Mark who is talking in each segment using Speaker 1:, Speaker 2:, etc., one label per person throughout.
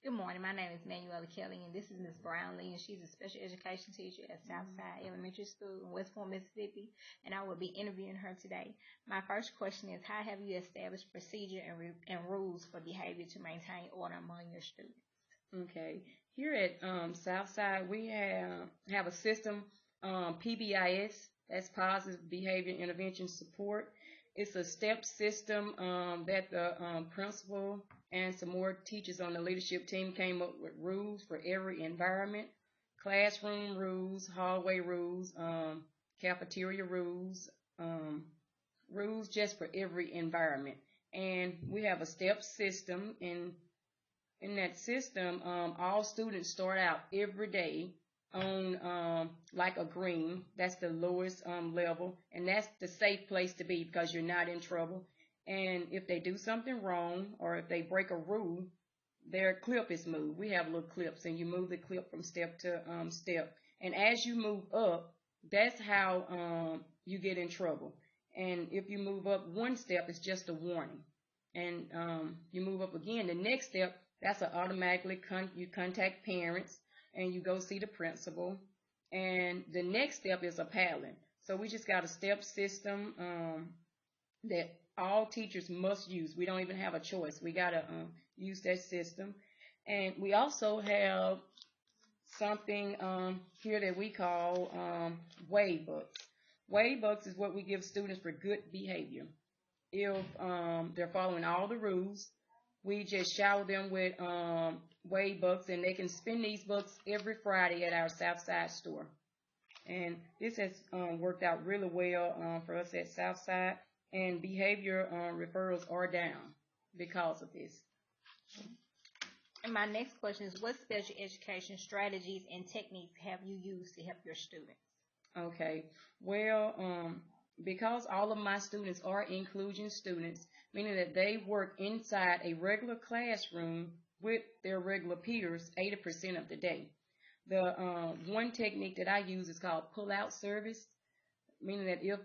Speaker 1: Good morning. My name is Manuela Kelly, and this is Miss Brownlee, and she's a special education teacher at Southside Elementary School in West Point, Mississippi, and I will be interviewing her today. My first question is, how have you established procedure and rules for behavior to maintain order among your students?
Speaker 2: Okay. Here at Southside, we have a system, PBIS, that's Positive Behavior Intervention Support. It's a step system that the principal and some more teachers on the leadership team came up with rules for every environment, classroom rules, hallway rules, cafeteria rules, rules just for every environment. And we have a step system, and in that system, all students start out every day on like a green. That's the lowest level, and that's the safe place to be because you're not in trouble. And if they do something wrong or if they break a rule, their clip is moved. We have little clips, and you move the clip from step to step. And as you move up, that's how you get in trouble. And if you move up one step, it's just a warning. And you move up again, the next step, that's an automatically you contact parents and you go see the principal. And the next step is a paddling. So we just got a step system that all teachers must use. We don't even have a choice. We got to use that system. And we also have something here that we call wave bucks. Wave bucks is what we give students for good behavior. If they're following all the rules, we just shower them with wave bucks, and they can spend these bucks every Friday at our Southside store. And this has worked out really well for us at Southside, and behavior referrals are down because of this.
Speaker 1: And my next question is, what special education strategies and techniques have you used to help your students?
Speaker 2: Okay, well, because all of my students are inclusion students, meaning that they work inside a regular classroom with their regular peers 80% of the day. The one technique that I use is called pull-out service, meaning that if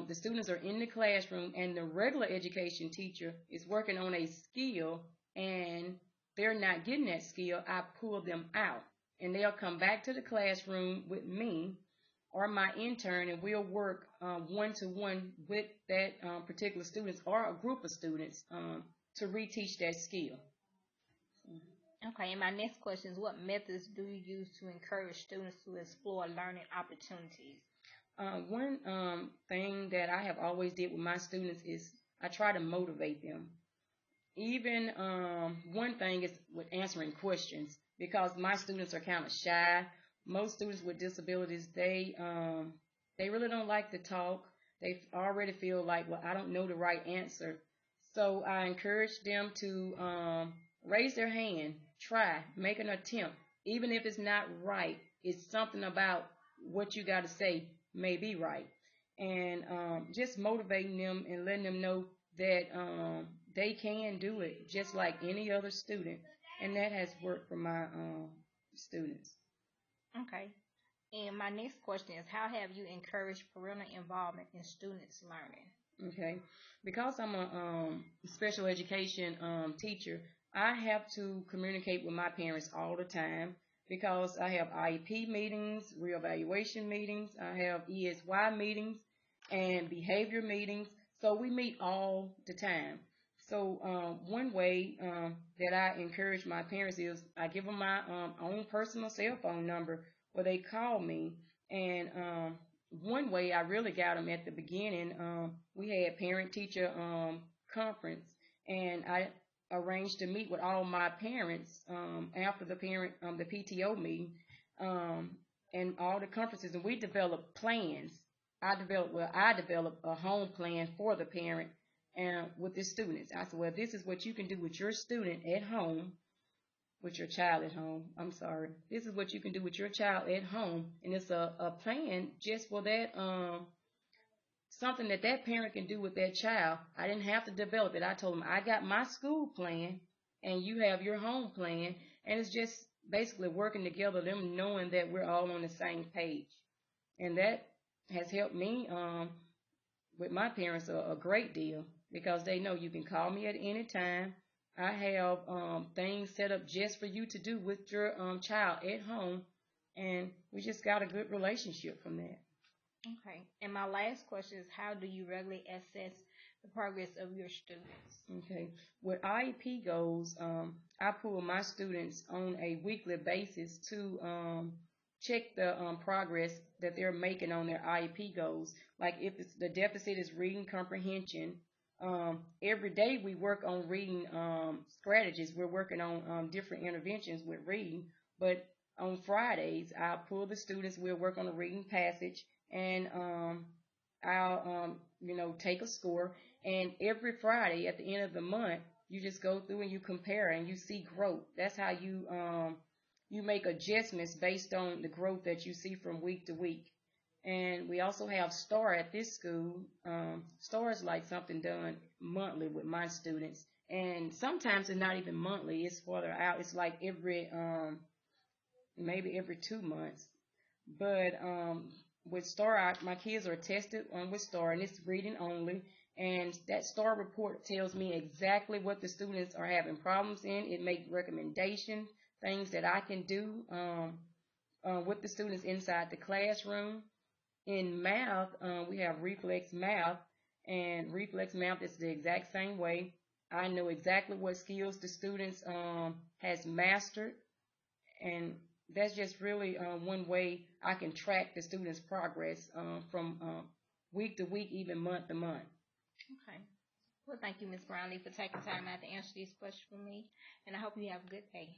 Speaker 2: the students are in the classroom and the regular education teacher is working on a skill and they're not getting that skill, I pull them out and they'll come back to the classroom with me or my intern, and we'll work one-to-one with that particular students or a group of students to reteach that skill.
Speaker 1: Okay, and my next question is, what methods do you use to encourage students to explore learning opportunities?
Speaker 2: One thing that I have always did with my students is I try to motivate them. Even one thing is with answering questions, because my students are kind of shy. Most students with disabilities, they really don't like to talk. They already feel like, well, I don't know the right answer. So I encourage them to raise their hand, try, make an attempt. Even if it's not right, it's something about what you got to say may be right. And just motivating them and letting them know that they can do it just like any other student. And that has worked for my students.
Speaker 1: Okay. And my next question is, how have you encouraged parental involvement in students' learning?
Speaker 2: Okay, because I'm a special education teacher, I have to communicate with my parents all the time because I have IEP meetings, reevaluation meetings, I have ESY meetings, and behavior meetings. So we meet all the time. So one way that I encourage my parents is I give them my own personal cell phone number where they call me. And one way I really got them at the beginning, we had parent-teacher conference, and I arranged to meet with all my parents after the PTO meeting, and all the conferences, and we developed plans. I developed a home plan for the parent and with the students. I said, well, this is what you can do with your student at home, with your child at home. I'm sorry. This is what you can do with your child at home. And it's a plan just for that, something that that parent can do with that child. I didn't have to develop it. I told them, I got my school plan and you have your home plan. And it's just basically working together, them knowing that we're all on the same page. And that has helped me with my parents a great deal because they know you can call me at any time. I have things set up just for you to do with your child at home, and we just got a good relationship from that.
Speaker 1: Okay. And my last question is, how do you regularly assess the progress of your students?
Speaker 2: Okay. With IEP goes, I pull my students on a weekly basis to check the progress that they're making on their IEP goals. Like if it's, the deficit is reading comprehension, every day we work on reading strategies. We're working on different interventions with reading. But on Fridays, I'll pull the students. We'll work on a reading passage, and I'll take a score. And every Friday at the end of the month, you just go through and you compare and you see growth. That's how you make adjustments based on the growth that you see from week to week. And we also have STAR at this school. STAR is like something done monthly with my students. And sometimes it's not even monthly, it's further out. It's like every, maybe every 2 months. But with STAR, my kids are tested with STAR, and it's reading only. And that STAR report tells me exactly what the students are having problems in. It makes recommendations, things that I can do with the students inside the classroom. In math, we have reflex math, and reflex math is the exact same way. I know exactly what skills the students has mastered, and that's just really one way I can track the students' progress from week to week, even month to month.
Speaker 1: Okay. Well, thank you, Ms. Brownlee, for taking time out to answer these questions for me, and I hope you have a good day.